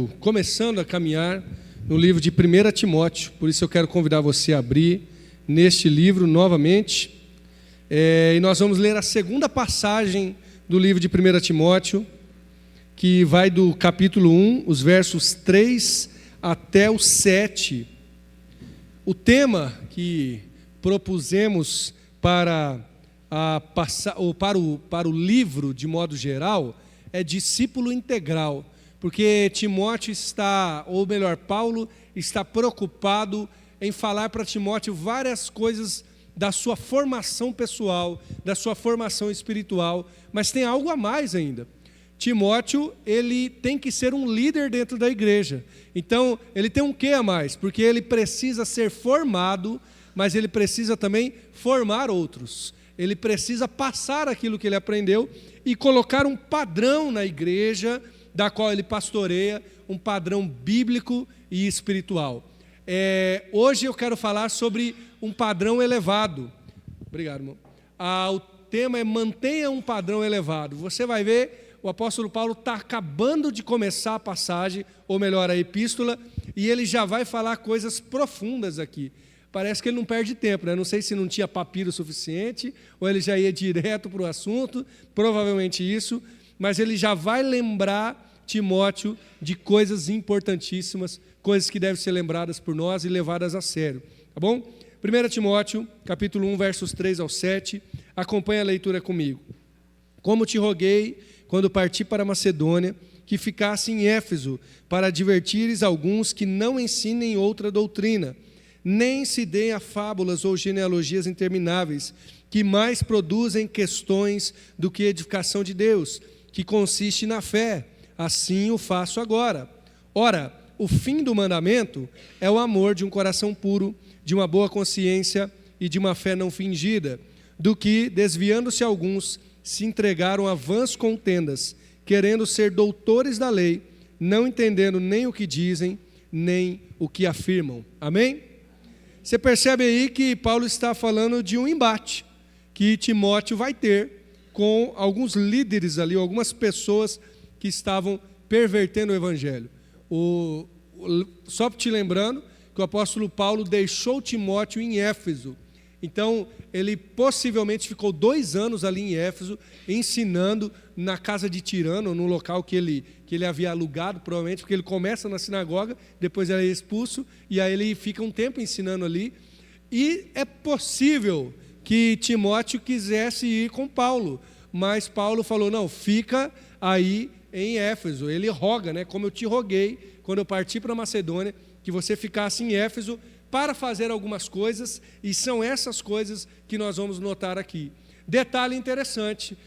Começando a caminhar no livro de 1 Timóteo, por isso eu quero convidar você a abrir neste livro novamente. E nós vamos ler a segunda passagem do livro de 1 Timóteo, que vai do capítulo 1, os versos 3 até o 7. O tema que propusemos para o livro, de modo geral, é discípulo integral. Porque Timóteo Paulo está preocupado em falar para Timóteo várias coisas da sua formação pessoal, da sua formação espiritual, mas tem algo a mais ainda. Timóteo, ele tem que ser um líder dentro da igreja. Então, ele tem um quê a mais? Porque ele precisa ser formado, mas ele precisa também formar outros. Ele precisa passar aquilo que ele aprendeu e colocar um padrão na igreja da qual ele pastoreia, um padrão bíblico e espiritual. Hoje eu quero falar sobre um padrão elevado. Obrigado, irmão. O tema é mantenha um padrão elevado. Você vai ver, o apóstolo Paulo está acabando de começar a passagem, ou melhor, a epístola, e ele já vai falar coisas profundas aqui. Parece que ele não perde tempo, né? Não sei se não tinha papiro suficiente, ou ele já ia direto para o assunto, provavelmente isso, mas ele já vai lembrar Timóteo de coisas importantíssimas, coisas que devem ser lembradas por nós e levadas a sério, tá bom? 1 Timóteo, capítulo 1, versos 3 ao 7, acompanha a leitura comigo. Como te roguei, quando parti para a Macedônia, que ficasse em Éfeso, para advertires alguns que não ensinem outra doutrina, nem se deem a fábulas ou genealogias intermináveis, que mais produzem questões do que edificação de Deus, que consiste na fé. Assim o faço agora. Ora, o fim do mandamento é o amor de um coração puro, de uma boa consciência e de uma fé não fingida, do que, desviando-se alguns, se entregaram a vãs contendas, querendo ser doutores da lei, não entendendo nem o que dizem, nem o que afirmam. Amém? Você percebe aí que Paulo está falando de um embate que Timóteo vai ter com alguns líderes ali, algumas pessoas que estavam pervertendo o evangelho. Só te lembrando que o apóstolo Paulo deixou Timóteo em Éfeso. Então, ele possivelmente ficou 2 anos ali em Éfeso, ensinando na casa de Tirano, no local que ele havia alugado, provavelmente, porque ele começa na sinagoga, depois ele é expulso, e aí ele fica um tempo ensinando ali. E é possível que Timóteo quisesse ir com Paulo, mas Paulo falou, não, fica aí em Éfeso. Ele roga, né? Como eu te roguei, quando eu parti para a Macedônia, que você ficasse em Éfeso para fazer algumas coisas, e são essas coisas que nós vamos notar aqui. Detalhe interessante,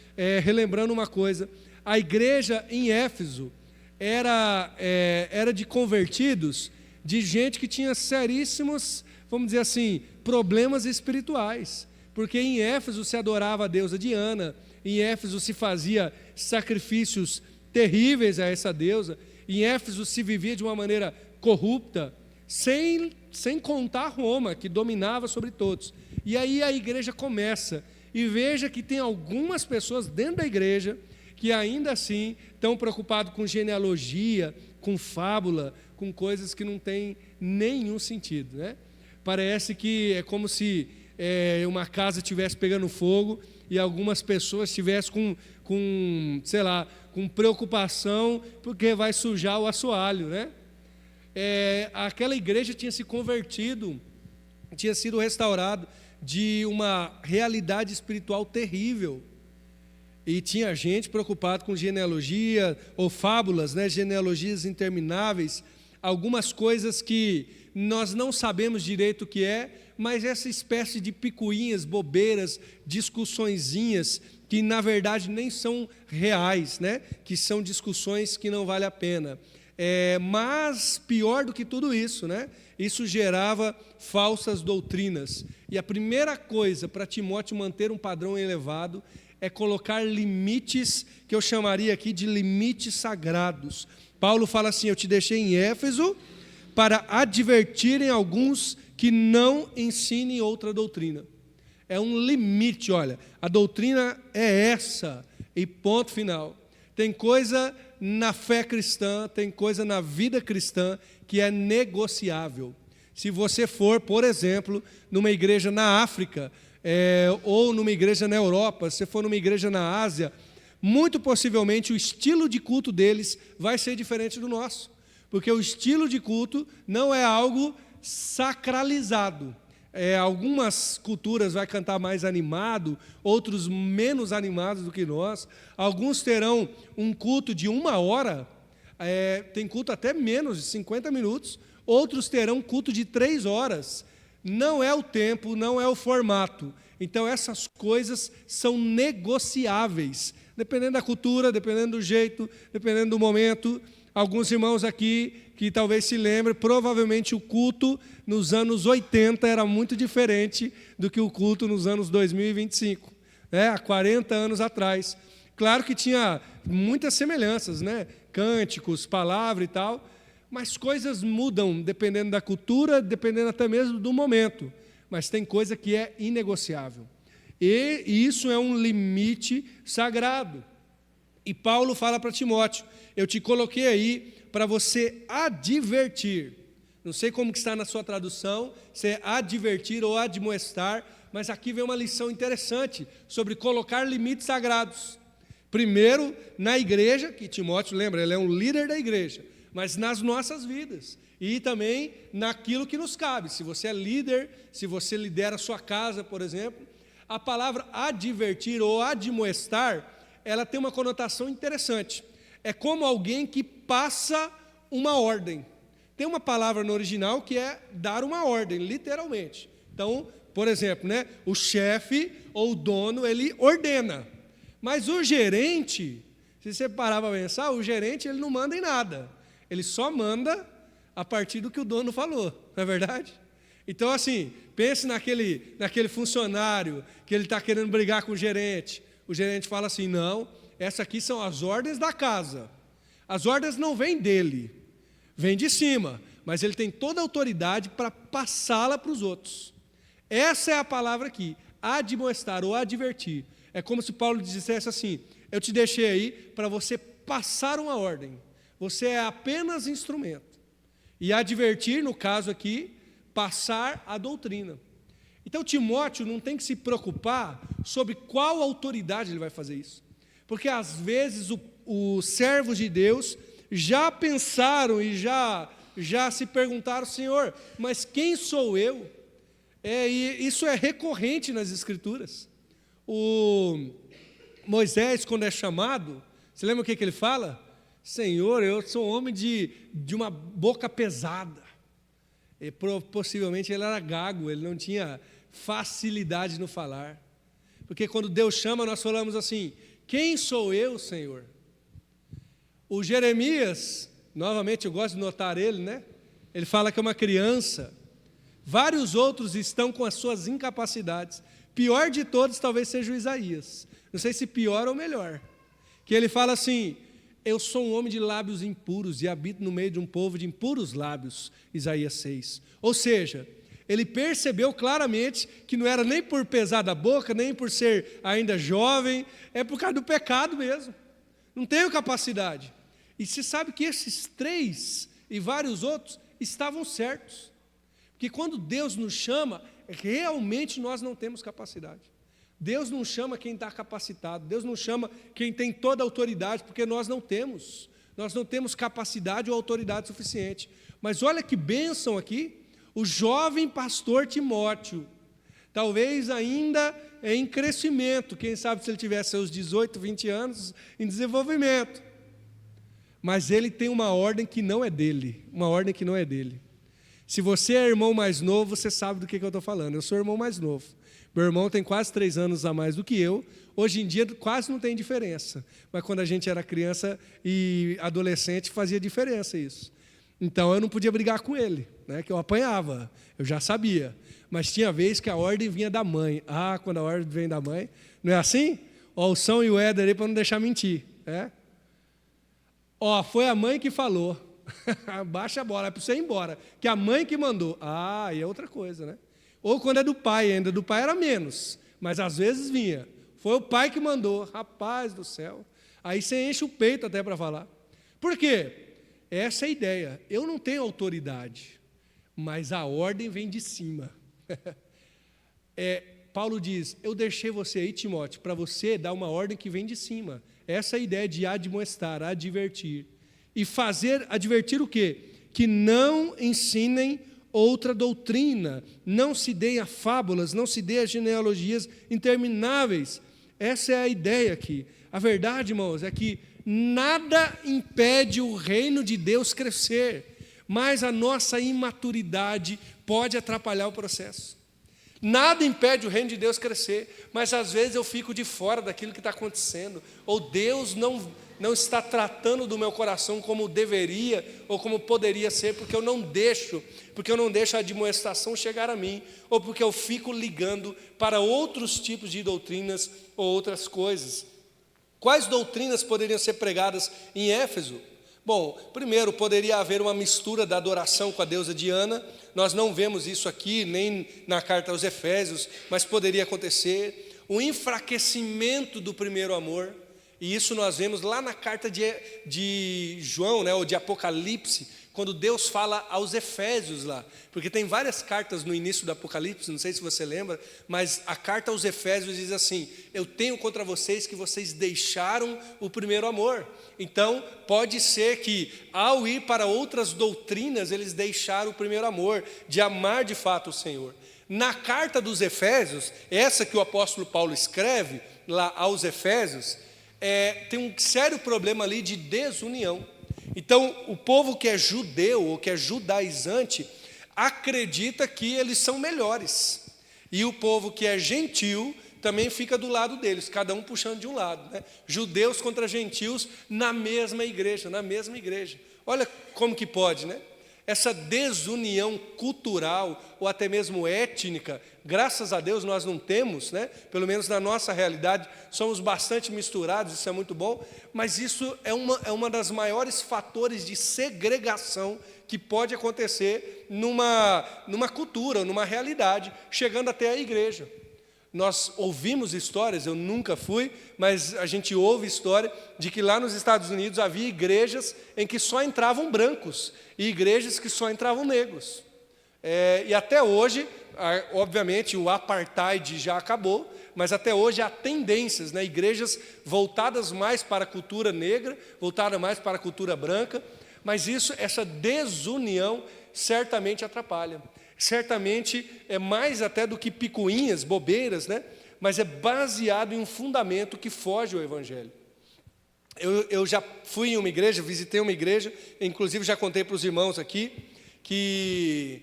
relembrando uma coisa, a igreja em Éfeso era de convertidos, de gente que tinha seríssimos, vamos dizer assim, problemas espirituais, porque em Éfeso se adorava a deusa Diana, em Éfeso se fazia sacrifícios terríveis a essa deusa, em Éfeso se vivia de uma maneira corrupta, sem contar Roma, que dominava sobre todos. E aí a igreja começa, e veja que tem algumas pessoas dentro da igreja que ainda assim estão preocupados com genealogia, com fábula, com coisas que não têm nenhum sentido, né? Parece que é como se uma casa estivesse pegando fogo e algumas pessoas estivessem com preocupação porque vai sujar o assoalho, né? Aquela igreja tinha se convertido, tinha sido restaurado de uma realidade espiritual terrível, e tinha gente preocupada com genealogia ou fábulas, né? Genealogias intermináveis, algumas coisas que nós não sabemos direito o que é, mas essa espécie de picuinhas, bobeiras, discussõezinhas, que na verdade nem são reais, né? Que são discussões que não vale a pena. Mas pior do que tudo isso, né? Isso gerava falsas doutrinas. E a primeira coisa para Timóteo manter um padrão elevado é colocar limites, que eu chamaria aqui de limites sagrados. Paulo fala assim, eu te deixei em Éfeso para advertirem alguns que não ensinem outra doutrina. É um limite, olha, a doutrina é essa, e ponto final. Tem coisa na fé cristã, tem coisa na vida cristã que é negociável. Se você for, por exemplo, numa igreja na África, ou numa igreja na Europa, se for numa igreja na Ásia, muito possivelmente o estilo de culto deles vai ser diferente do nosso, porque o estilo de culto não é algo sacralizado. Algumas culturas vai cantar mais animado, outros menos animados do que nós. Alguns terão um culto de 1 hora, tem culto até menos de 50 minutos, outros terão culto de 3 horas. Não é o tempo, não é o formato. Então essas coisas são negociáveis, dependendo da cultura, dependendo do jeito, dependendo do momento. Alguns irmãos aqui que talvez se lembrem, provavelmente o culto nos anos 80 era muito diferente do que o culto nos anos 2025, há 40 anos atrás. Claro que tinha muitas semelhanças, cânticos, palavra e tal, mas coisas mudam dependendo da cultura, dependendo até mesmo do momento. Mas tem coisa que é inegociável. E isso é um limite sagrado. E Paulo fala para Timóteo, eu te coloquei aí para você advertir. Não sei como que está na sua tradução, se é advertir ou admoestar, mas aqui vem uma lição interessante sobre colocar limites sagrados. Primeiro, na igreja, que Timóteo, lembra, ele é um líder da igreja, mas nas nossas vidas e também naquilo que nos cabe. Se você é líder, se você lidera a sua casa, por exemplo, a palavra advertir ou admoestar, ela tem uma conotação interessante. É como alguém que passa uma ordem. Tem uma palavra no original que é dar uma ordem, literalmente. Então, por exemplo, o chefe ou o dono, ele ordena. Mas o gerente, se você parar para pensar, o gerente ele não manda em nada. Ele só manda a partir do que o dono falou, não é verdade? Então, assim, pense naquele funcionário que ele está querendo brigar com o gerente. O gerente fala assim, não, essas aqui são as ordens da casa. As ordens não vêm dele, vêm de cima, mas ele tem toda a autoridade para passá-la para os outros. Essa é a palavra aqui, admoestar ou advertir. É como se Paulo dissesse assim, eu te deixei aí para você passar uma ordem. Você é apenas instrumento. E advertir, no caso aqui, passar a doutrina. Então, Timóteo não tem que se preocupar sobre qual autoridade ele vai fazer isso. Porque, às vezes, os servos de Deus já pensaram e já se perguntaram, Senhor, mas quem sou eu? E isso é recorrente nas Escrituras. O Moisés, quando é chamado, você lembra o que ele fala? Senhor, eu sou um homem de uma boca pesada. E possivelmente ele era gago, ele não tinha facilidade no falar. Porque quando Deus chama, nós falamos assim, quem sou eu, Senhor? O Jeremias, novamente eu gosto de notar ele, ele fala que é uma criança. Vários outros estão com as suas incapacidades. Pior de todos talvez seja o Isaías. Não sei se pior ou melhor. Que ele fala assim, eu sou um homem de lábios impuros e habito no meio de um povo de impuros lábios, Isaías 6. Ou seja, ele percebeu claramente que não era nem por pesar da boca, nem por ser ainda jovem, é por causa do pecado mesmo. Não tenho capacidade. E se sabe que esses 3 e vários outros estavam certos. Porque quando Deus nos chama, realmente nós não temos capacidade. Deus não chama quem está capacitado, Deus não chama quem tem toda a autoridade, porque nós não temos capacidade ou autoridade suficiente. Mas olha que bênção aqui, o jovem pastor Timóteo, talvez ainda em crescimento, quem sabe se ele tivesse seus 18, 20 anos em desenvolvimento, mas ele tem uma ordem que não é dele, Se você é irmão mais novo, você sabe do que eu estou falando. Eu sou irmão mais novo. Meu irmão tem quase 3 anos a mais do que eu. Hoje em dia quase não tem diferença. Mas quando a gente era criança e adolescente, fazia diferença isso. Então eu não podia brigar com ele, que eu apanhava, eu já sabia. Mas tinha vez que a ordem vinha da mãe. Quando a ordem vem da mãe, não é assim? O São e o Éder aí para não deixar mentir. Foi a mãe que falou. Baixa a bola, é para você ir embora. Que a mãe que mandou. E é outra coisa, Ou quando é do pai ainda, do pai era menos, mas às vezes vinha. Foi o pai que mandou, rapaz do céu. Aí você enche o peito até para falar. Por quê? Essa é a ideia. Eu não tenho autoridade, mas a ordem vem de cima. Paulo diz, eu deixei você aí, Timóteo, para você dar uma ordem que vem de cima. Essa é a ideia de admoestar, advertir. E advertir o quê? Que não ensinem outra doutrina, não se deem a fábulas, não se deem a genealogias intermináveis. Essa é a ideia aqui. A verdade, irmãos, é que nada impede o reino de Deus crescer, mas a nossa imaturidade pode atrapalhar o processo. Nada impede o reino de Deus crescer, mas às vezes eu fico de fora daquilo que está acontecendo, ou Deus não está tratando do meu coração como deveria ou como poderia ser, porque eu não deixo a admoestação chegar a mim, ou porque eu fico ligando para outros tipos de doutrinas ou outras coisas. Quais doutrinas poderiam ser pregadas em Éfeso? Bom, primeiro, poderia haver uma mistura da adoração com a deusa Diana. Nós não vemos isso aqui, nem na carta aos Efésios, mas poderia acontecer. O enfraquecimento do primeiro amor, e isso nós vemos lá na carta de João, né, ou de Apocalipse, quando Deus fala aos Efésios lá, porque tem várias cartas no início do Apocalipse, não sei se você lembra, mas a carta aos Efésios diz assim, eu tenho contra vocês que vocês deixaram o primeiro amor. Então, pode ser que ao ir para outras doutrinas, eles deixaram o primeiro amor, de amar de fato o Senhor. Na carta dos Efésios, essa que o apóstolo Paulo escreve lá aos Efésios, tem um sério problema ali de desunião. Então, o povo que é judeu ou que é judaizante acredita que eles são melhores. E o povo que é gentil também fica do lado deles, cada um puxando de um lado, né? Judeus contra gentios na mesma igreja. Olha como que pode, né? Essa desunião cultural ou até mesmo étnica, graças a Deus nós não temos, né? Pelo menos na nossa realidade, somos bastante misturados, isso é muito bom, mas isso é uma das maiores fatores de segregação que pode acontecer numa cultura, numa realidade, chegando até a igreja. Nós ouvimos histórias, eu nunca fui, mas a gente ouve história de que lá nos Estados Unidos havia igrejas em que só entravam brancos e igrejas que só entravam negros. E até hoje, obviamente, o apartheid já acabou, mas até hoje há tendências, né, igrejas voltadas mais para a cultura negra, voltadas mais para a cultura branca, mas essa desunião certamente atrapalha. Certamente é mais até do que picuinhas, bobeiras, né? Mas é baseado em um fundamento que foge ao Evangelho. Eu já fui em uma igreja, visitei uma igreja, inclusive já contei para os irmãos aqui, que,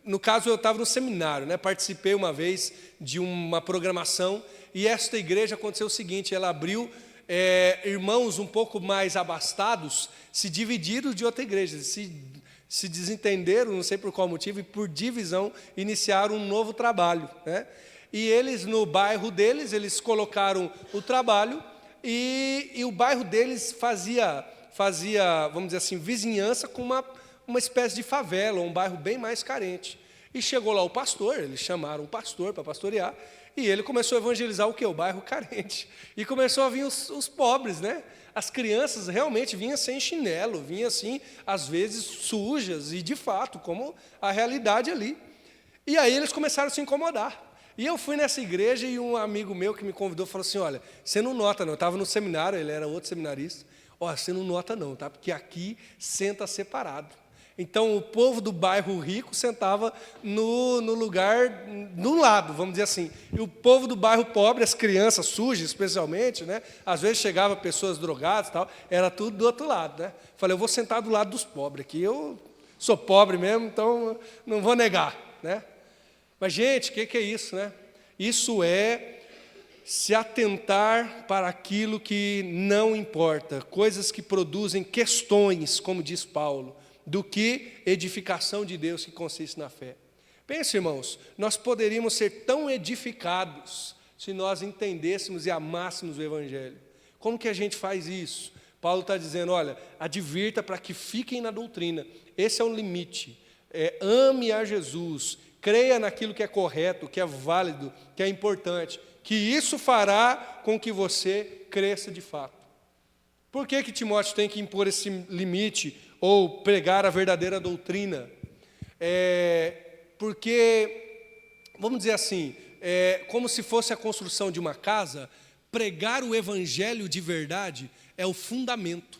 no caso eu estava no seminário, né? Participei uma vez de uma programação, e esta igreja aconteceu o seguinte, ela abriu, irmãos um pouco mais abastados, se dividiram de outra igreja, se desentenderam, não sei por qual motivo, e por divisão iniciaram um novo trabalho, né? E eles, no bairro deles, eles colocaram o trabalho, e o bairro deles fazia, vamos dizer assim, vizinhança com uma espécie de favela, um bairro bem mais carente. E chegou lá o pastor, eles chamaram o pastor para pastorear, e ele começou a evangelizar o quê? O bairro carente. E começou a vir os pobres, né? As crianças realmente vinham sem chinelo, vinham assim, às vezes sujas, e de fato, como a realidade ali. E aí eles começaram a se incomodar. E eu fui nessa igreja e um amigo meu que me convidou falou assim, olha, você não nota não, eu estava no seminário, ele era outro seminarista, olha, você não nota não, tá? Porque aqui senta separado. Então, o povo do bairro rico sentava no lugar, no lado, vamos dizer assim. E o povo do bairro pobre, as crianças sujas, especialmente, né? Às vezes chegava pessoas drogadas e tal, era tudo do outro lado, né? Falei, eu vou sentar do lado dos pobres aqui. Eu sou pobre mesmo, então não vou negar, né? Mas, gente, o que é isso, né? Isso é se atentar para aquilo que não importa, coisas que produzem questões, como diz Paulo, do que edificação de Deus que consiste na fé. Pense, irmãos, nós poderíamos ser tão edificados se nós entendêssemos e amássemos o Evangelho. Como que a gente faz isso? Paulo está dizendo, olha, advirta para que fiquem na doutrina. Esse é o limite. Ame a Jesus, creia naquilo que é correto, que é válido, que é importante, que isso fará com que você cresça de fato. Por que Timóteo tem que impor esse limite ou pregar a verdadeira doutrina? Porque, vamos dizer assim, como se fosse a construção de uma casa, pregar o evangelho de verdade é o fundamento.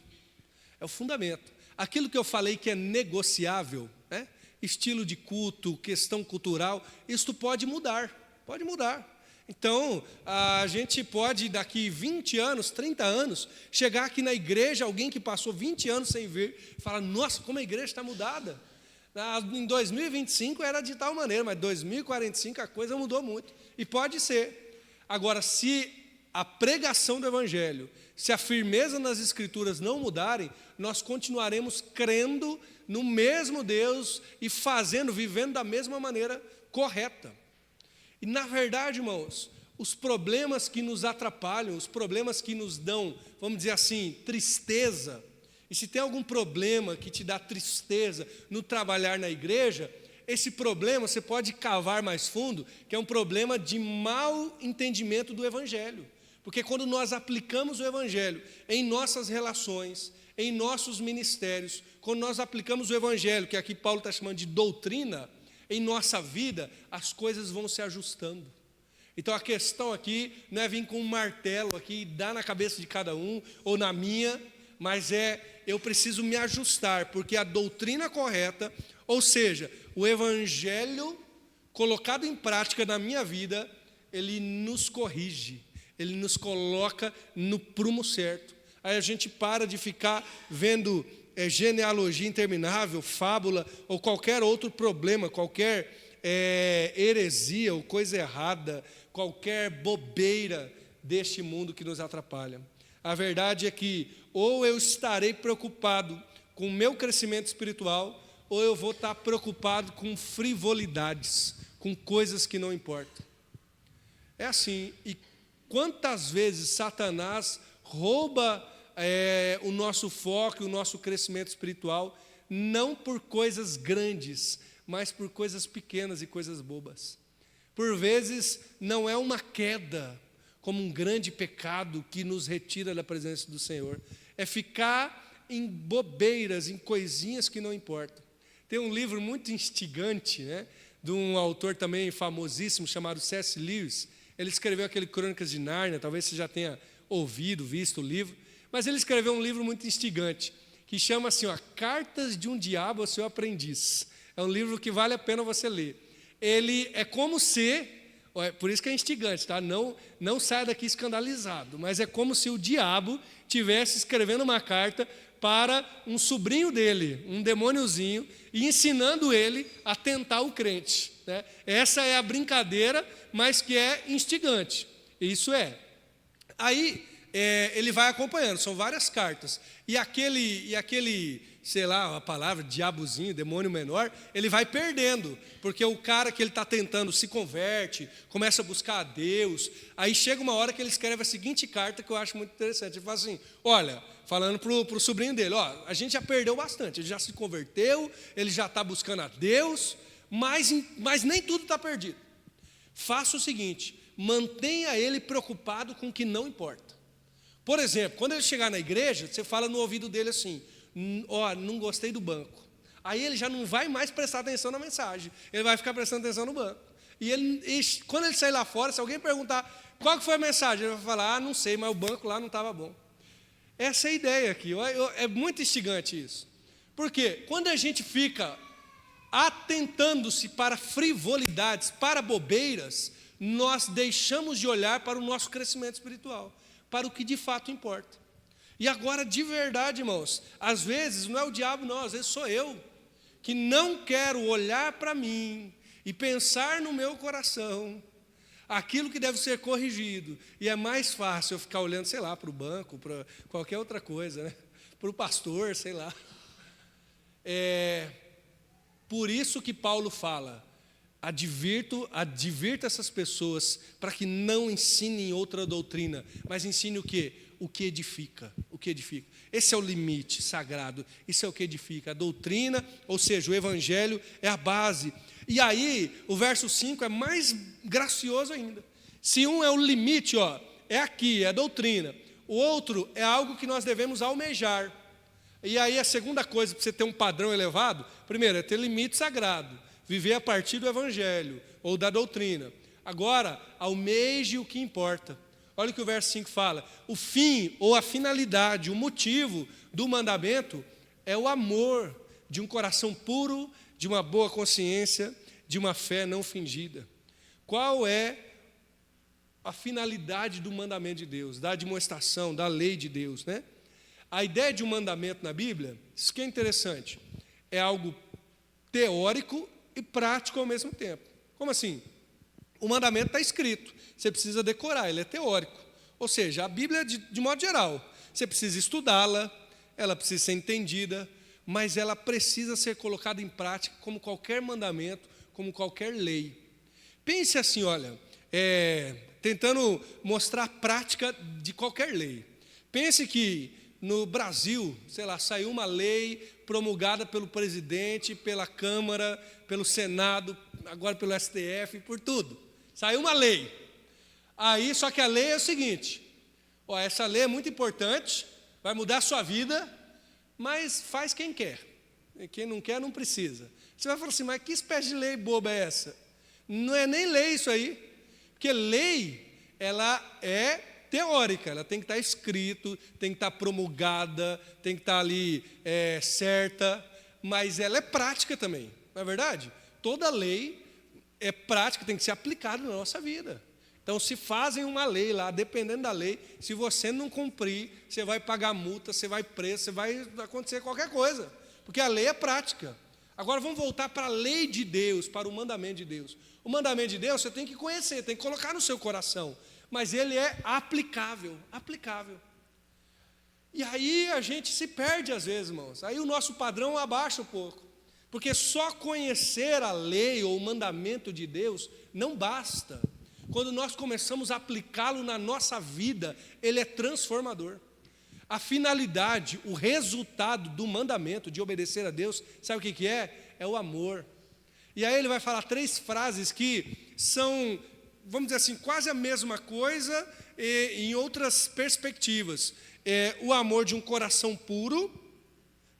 É o fundamento. Aquilo que eu falei que é negociável, né? Estilo de culto, questão cultural, isso pode mudar, pode mudar. Então, a gente pode, daqui 20 anos, 30 anos, chegar aqui na igreja, alguém que passou 20 anos sem vir, falar, nossa, como a igreja está mudada. Em 2025 era de tal maneira, mas em 2045 a coisa mudou muito. E pode ser. Agora, se a pregação do evangelho, se a firmeza nas escrituras não mudarem, nós continuaremos crendo no mesmo Deus e vivendo da mesma maneira correta. E, na verdade, irmãos, os problemas que nos atrapalham, os problemas que nos dão, vamos dizer assim, tristeza, e se tem algum problema que te dá tristeza no trabalhar na igreja, esse problema você pode cavar mais fundo, que é um problema de mau entendimento do evangelho. Porque quando nós aplicamos o evangelho em nossas relações, em nossos ministérios, quando nós aplicamos o evangelho, que aqui Paulo está chamando de doutrina, em nossa vida, as coisas vão se ajustando. Então a questão aqui não é vir com um martelo aqui e dar na cabeça de cada um, ou na minha, mas eu preciso me ajustar, porque a doutrina correta, ou seja, o evangelho colocado em prática na minha vida, ele nos corrige, ele nos coloca no prumo certo. Aí a gente para de ficar vendo genealogia interminável, fábula, ou qualquer outro problema, qualquer heresia ou coisa errada, qualquer bobeira deste mundo que nos atrapalha. A verdade é que ou eu estarei preocupado com o meu crescimento espiritual, ou eu vou estar preocupado com frivolidades, com coisas que não importam. É assim, e quantas vezes Satanás rouba o nosso foco, o nosso crescimento espiritual, não por coisas grandes, mas por coisas pequenas e coisas bobas. Por vezes não é uma queda, como um grande pecado que nos retira da presença do Senhor. É ficar em bobeiras, em coisinhas que não importam. Tem um livro muito instigante, né, de um autor também famosíssimo, chamado C.S. Lewis. Ele escreveu aquele Crônicas de Nárnia, talvez você já tenha ouvido, visto o livro. Mas ele escreveu um livro muito instigante, que chama assim, Cartas de um Diabo ao Seu Aprendiz. É um livro que vale a pena você ler. Ele é como se, por isso que é instigante, tá? Não saia daqui escandalizado, mas é como se o diabo estivesse escrevendo uma carta para um sobrinho dele, um demôniozinho, e ensinando ele a tentar o crente, né? Essa é a brincadeira, mas que é instigante. Isso é. Aí ele vai acompanhando, são várias cartas. E aquele, sei lá, a palavra, diabozinho, demônio menor, ele vai perdendo, porque o cara que ele está tentando se converte, começa a buscar a Deus. Aí chega uma hora que ele escreve a seguinte carta, que eu acho muito interessante. Ele fala assim, olha, falando para o sobrinho dele, a gente já perdeu bastante, ele já se converteu, ele já está buscando a Deus, mas nem tudo está perdido. Faça o seguinte, mantenha ele preocupado com o que não importa. Por exemplo, quando ele chegar na igreja, você fala no ouvido dele assim, não gostei do banco. Aí ele já não vai mais prestar atenção na mensagem, ele vai ficar prestando atenção no banco. E quando ele sair lá fora, se alguém perguntar qual que foi a mensagem, ele vai falar, não sei, mas o banco lá não estava bom. Essa é a ideia aqui, é muito instigante isso. Por quê? Quando a gente fica atentando-se para frivolidades, para bobeiras, nós deixamos de olhar para o nosso crescimento espiritual, para o que de fato importa. E agora, de verdade, irmãos, às vezes não é o diabo não, às vezes sou eu, que não quero olhar para mim e pensar no meu coração aquilo que deve ser corrigido. E é mais fácil eu ficar olhando, sei lá, para o banco, para qualquer outra coisa, né? Para o pastor, sei lá. Por isso que Paulo fala, advirta essas pessoas para que não ensinem outra doutrina, mas ensine o quê? O que edifica, o que edifica. Esse é o limite sagrado, isso é o que edifica. A doutrina, ou seja, o evangelho é a base. E aí, o verso 5 é mais gracioso ainda. Se um é o limite, é aqui, é a doutrina. O outro é algo que nós devemos almejar. E aí a segunda coisa, para você ter um padrão elevado, primeiro é ter limite sagrado, viver a partir do evangelho ou da doutrina. Agora, almeje o que importa. Olha o que o verso 5 fala. O fim ou a finalidade, o motivo do mandamento é o amor de um coração puro, de uma boa consciência, de uma fé não fingida. Qual é a finalidade do mandamento de Deus, da admoestação, da lei de Deus, né? A ideia de um mandamento na Bíblia, isso que é interessante, é algo teórico e prático ao mesmo tempo. Como assim? O mandamento está escrito, você precisa decorar, ele é teórico. Ou seja, a Bíblia, de modo geral, você precisa estudá-la, ela precisa ser entendida, mas ela precisa ser colocada em prática como qualquer mandamento, como qualquer lei. Pense assim, olha, tentando mostrar a prática de qualquer lei. Pense que no Brasil, sei lá, saiu uma lei promulgada pelo presidente, pela Câmara, pelo Senado, agora pelo STF, por tudo. Saiu uma lei. Aí, só que a lei é o seguinte, essa lei é muito importante, vai mudar a sua vida, mas faz quem quer. E quem não quer, não precisa. Você vai falar assim, mas que espécie de lei boba é essa? Não é nem lei isso aí. Porque lei, ela é teórica, ela tem que estar escrito, tem que estar promulgada, tem que estar ali certa, mas ela é prática também, não é verdade? Toda lei é prática, tem que ser aplicada na nossa vida. Então, se fazem uma lei lá, dependendo da lei, se você não cumprir, você vai pagar multa, você vai preso, vai acontecer qualquer coisa, porque a lei é prática. Agora, vamos voltar para a lei de Deus, para o mandamento de Deus. O mandamento de Deus você tem que conhecer, tem que colocar no seu coração, mas ele é aplicável. E aí a gente se perde às vezes, irmãos. Aí o nosso padrão abaixa um pouco, porque só conhecer a lei ou o mandamento de Deus não basta. Quando nós começamos a aplicá-lo na nossa vida, ele é transformador. A finalidade, o resultado do mandamento de obedecer a Deus, sabe o que é? É o amor. E aí ele vai falar 3 frases que são, vamos dizer assim, quase a mesma coisa em outras perspectivas. O amor de um coração puro,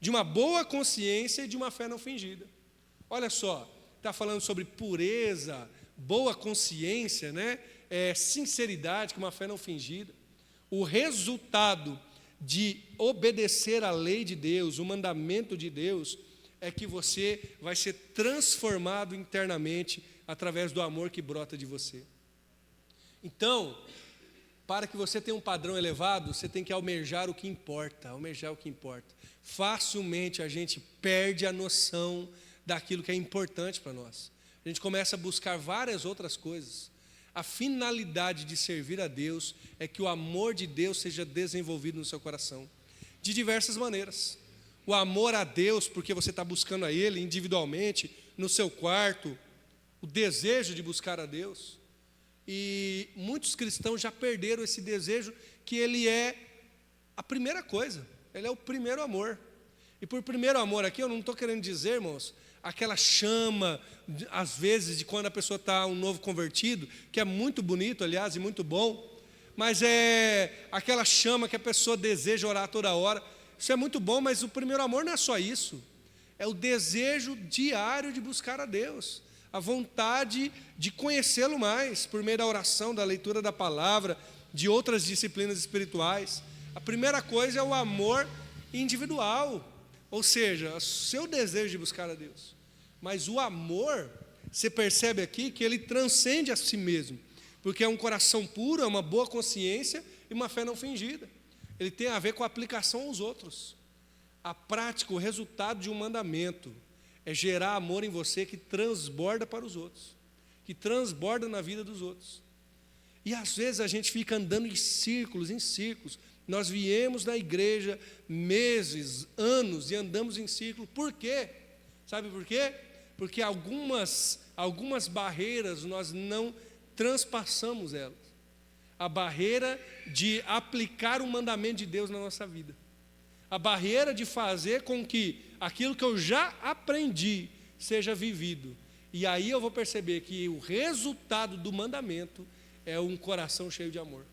de uma boa consciência e de uma fé não fingida. Olha só, está falando sobre pureza, boa consciência, né? Sinceridade, com uma fé não fingida. O resultado de obedecer a lei de Deus, o mandamento de Deus, é que você vai ser transformado internamente através do amor que brota de você. Então, para que você tenha um padrão elevado, você tem que almejar o que importa, Facilmente a gente perde a noção daquilo que é importante para nós. A gente começa a buscar várias outras coisas. A finalidade de servir a Deus é que o amor de Deus seja desenvolvido no seu coração, de diversas maneiras. O amor a Deus, porque você está buscando a Ele individualmente, no seu quarto, o desejo de buscar a Deus. E muitos cristãos já perderam esse desejo, que ele é a primeira coisa, ele é o primeiro amor. E por primeiro amor aqui, eu não estou querendo dizer, irmãos, aquela chama, às vezes, de quando a pessoa está um novo convertido, que é muito bonito, aliás, e muito bom, mas é aquela chama que a pessoa deseja orar toda hora. Isso é muito bom, mas o primeiro amor não é só isso. É o desejo diário de buscar a Deus, a vontade de conhecê-lo mais, por meio da oração, da leitura da palavra, de outras disciplinas espirituais. A primeira coisa é o amor individual, ou seja, o seu desejo de buscar a Deus. Mas o amor, você percebe aqui que ele transcende a si mesmo, porque é um coração puro, é uma boa consciência e uma fé não fingida. Ele tem a ver com a aplicação aos outros. A prática, o resultado de um mandamento é gerar amor em você que transborda para os outros, que transborda na vida dos outros. E às vezes a gente fica andando em círculos. Nós viemos na igreja meses, anos, e andamos em círculo. Por quê? Sabe por quê? Porque algumas barreiras nós não transpassamos elas. A barreira de aplicar o mandamento de Deus na nossa vida. A barreira de fazer com que aquilo que eu já aprendi seja vivido. E aí eu vou perceber que o resultado do mandamento é um coração cheio de amor.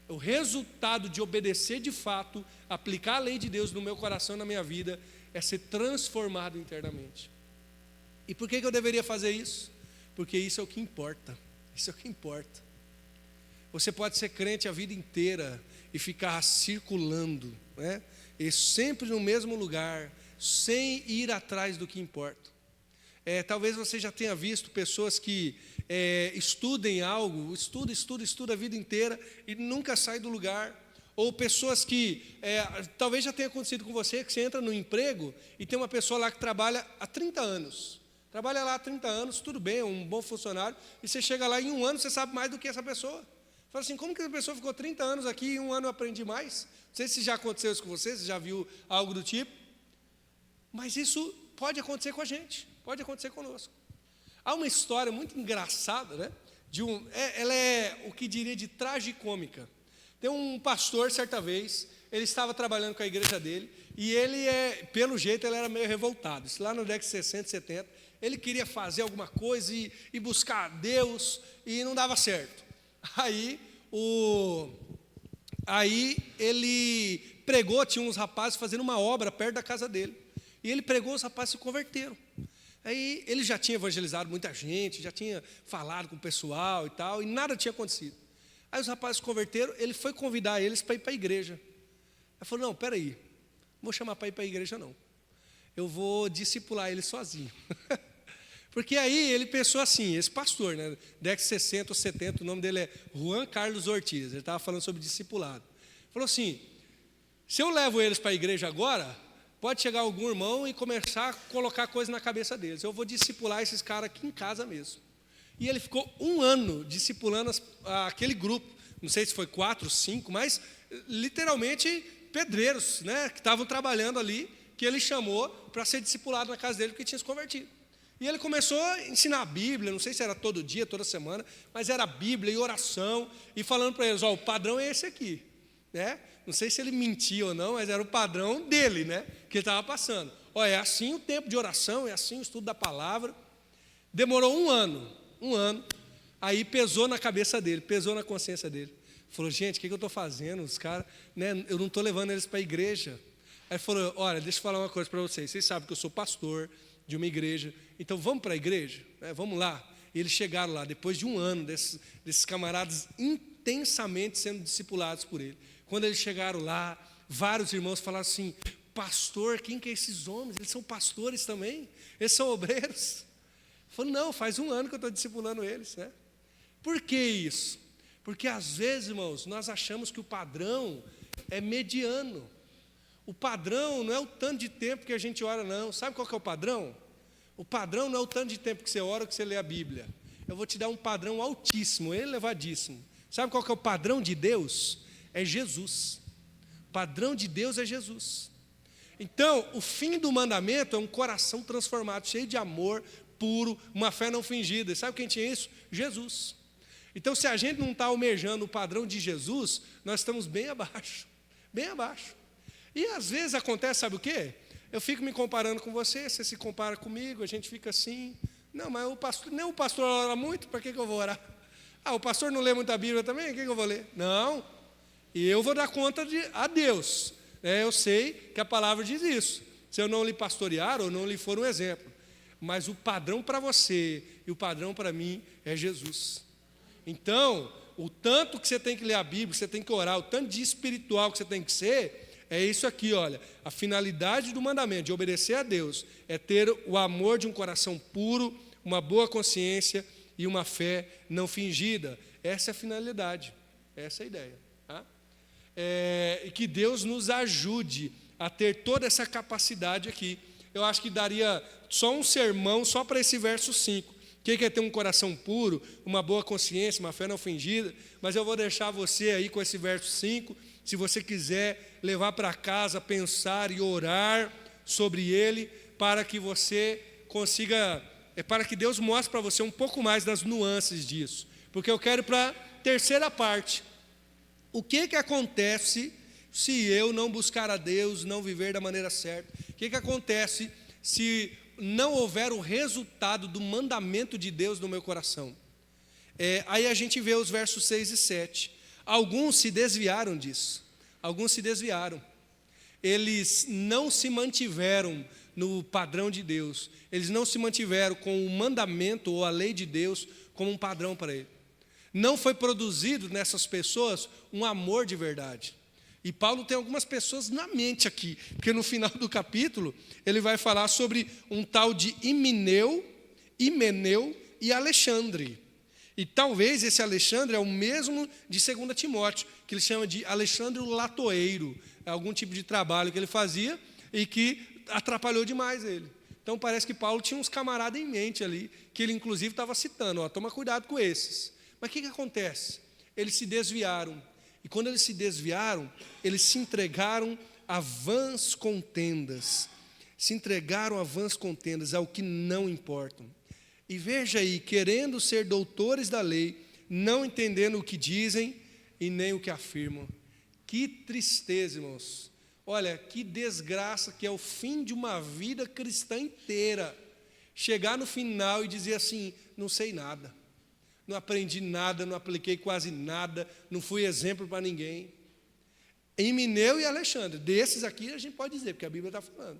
O resultado de obedecer de fato, aplicar a lei de Deus no meu coração e na minha vida, é ser transformado internamente. E por que eu deveria fazer isso? Porque isso é o que importa. Isso é o que importa. Você pode ser crente a vida inteira e ficar circulando, né? E sempre no mesmo lugar, sem ir atrás do que importa. Talvez você já tenha visto pessoas que estudem algo, estuda a vida inteira e nunca sai do lugar. Ou pessoas que, talvez já tenha acontecido com você, que você entra no emprego e tem uma pessoa lá que trabalha há 30 anos. Trabalha lá há 30 anos, tudo bem, é um bom funcionário, e você chega lá em um ano, você sabe mais do que essa pessoa. Fala assim, como que essa pessoa ficou 30 anos aqui e em um ano eu aprendi mais? Não sei se já aconteceu isso com você, se já viu algo do tipo. Mas isso pode acontecer com a gente, pode acontecer conosco. Há uma história muito engraçada, né? Ela é o que diria de tragicômica. Tem um pastor, certa vez, ele estava trabalhando com a igreja dele, e ele, pelo jeito, ele era meio revoltado. Isso lá no década de 60, 70, ele queria fazer alguma coisa e buscar Deus, e não dava certo. Aí ele pregou, tinha uns rapazes fazendo uma obra perto da casa dele, e ele pregou, os rapazes se converteram. Aí ele já tinha evangelizado muita gente, já tinha falado com o pessoal e tal, e nada tinha acontecido. Aí os rapazes se converteram, ele foi convidar eles para ir para a igreja. Ele falou, não, peraí, não vou chamar para ir para a igreja não, eu vou discipular ele sozinho. Porque aí ele pensou assim, esse pastor, né, década de 60 ou 70, o nome dele é Juan Carlos Ortiz, ele estava falando sobre discipulado. Falou assim, se eu levo eles para a igreja agora, pode chegar algum irmão e começar a colocar coisa na cabeça deles. Eu vou discipular esses caras aqui em casa mesmo. E ele ficou 1 ano discipulando aquele grupo, não sei se foi 4, 5, mas literalmente pedreiros, né, que estavam trabalhando ali, que ele chamou para ser discipulado na casa dele, porque tinha se convertido. E ele começou a ensinar a Bíblia, não sei se era todo dia, toda semana, mas era Bíblia e oração, e falando para eles, o padrão é esse aqui, né? Não sei se ele mentia ou não, mas era o padrão dele, né, que ele estava passando. É assim o tempo de oração, é assim o estudo da palavra. Demorou 1 ano, aí pesou na cabeça dele, pesou na consciência dele. Falou, gente, o que eu estou fazendo? Os caras, né, eu não estou levando eles para a igreja. Aí ele falou, olha, deixa eu falar uma coisa para vocês sabem que eu sou pastor de uma igreja, então vamos para a igreja, né, vamos lá. E eles chegaram lá, depois de 1 ano, desses camaradas intensamente sendo discipulados por ele. Quando eles chegaram lá, vários irmãos falaram assim, pastor, quem que é esses homens? Eles são pastores também? Eles são obreiros? Ele falou, não, faz 1 ano que eu estou discipulando eles, né? Por que isso? Porque às vezes, irmãos, nós achamos que o padrão é mediano. O padrão não é o tanto de tempo que a gente ora, não. Sabe qual que é o padrão? O padrão não é o tanto de tempo que você ora ou que você lê a Bíblia. Eu vou te dar um padrão altíssimo, elevadíssimo. Sabe qual que é o padrão de Deus? É Jesus. O padrão de Deus é Jesus. Então, o fim do mandamento é um coração transformado, cheio de amor, puro, uma fé não fingida. E sabe quem tinha isso? Jesus. Então, se a gente não está almejando o padrão de Jesus, nós estamos bem abaixo, bem abaixo. E às vezes acontece, sabe o quê? Eu fico me comparando com você se compara comigo, a gente fica assim, não, mas nem o pastor ora muito, para que eu vou orar? O pastor não lê muita Bíblia também, o que eu vou ler? Não, e eu vou dar conta a Deus, eu sei que a palavra diz isso, se eu não lhe pastorear ou não lhe for um exemplo, mas o padrão para você e o padrão para mim é Jesus. Então, o tanto que você tem que ler a Bíblia, que você tem que orar, o tanto de espiritual que você tem que ser, é isso aqui, olha, a finalidade do mandamento, de obedecer a Deus, é ter o amor de um coração puro, uma boa consciência e uma fé não fingida. Essa é a finalidade, essa é a ideia. Tá? E que Deus nos ajude a ter toda essa capacidade aqui. Eu acho que daria só um sermão, só para esse verso 5. O que é ter um coração puro, uma boa consciência, uma fé não fingida, mas eu vou deixar você aí com esse verso 5, se você quiser levar para casa, pensar e orar sobre ele, para que você consiga, para que Deus mostre para você um pouco mais das nuances disso, porque eu quero para a terceira parte, o que acontece se eu não buscar a Deus, não viver da maneira certa, o que acontece se não houver o resultado do mandamento de Deus no meu coração? Aí a gente vê os versos 6 e 7. Alguns se desviaram disso. Alguns se desviaram. Eles não se mantiveram no padrão de Deus. Eles não se mantiveram com o mandamento ou a lei de Deus como um padrão para ele. Não foi produzido nessas pessoas um amor de verdade. E Paulo tem algumas pessoas na mente aqui, porque no final do capítulo ele vai falar sobre um tal de Himeneu e Alexandre. E talvez esse Alexandre é o mesmo de 2 Timóteo, que ele chama de Alexandre o Latoeiro. É algum tipo de trabalho que ele fazia e que atrapalhou demais ele. Então parece que Paulo tinha uns camaradas em mente ali, que ele inclusive estava citando, toma cuidado com esses. Mas o que acontece? Eles se desviaram. E quando eles se desviaram, eles se entregaram a vãs contendas. Se entregaram a vãs contendas, ao que não importam. E veja aí, querendo ser doutores da lei, não entendendo o que dizem e nem o que afirmam. Que tristeza, irmãos. Olha, que desgraça que é o fim de uma vida cristã inteira. Chegar no final e dizer assim, não sei nada. Não aprendi nada, não apliquei quase nada, não fui exemplo para ninguém. Himeneu e Alexandre, desses aqui a gente pode dizer, porque a Bíblia está falando.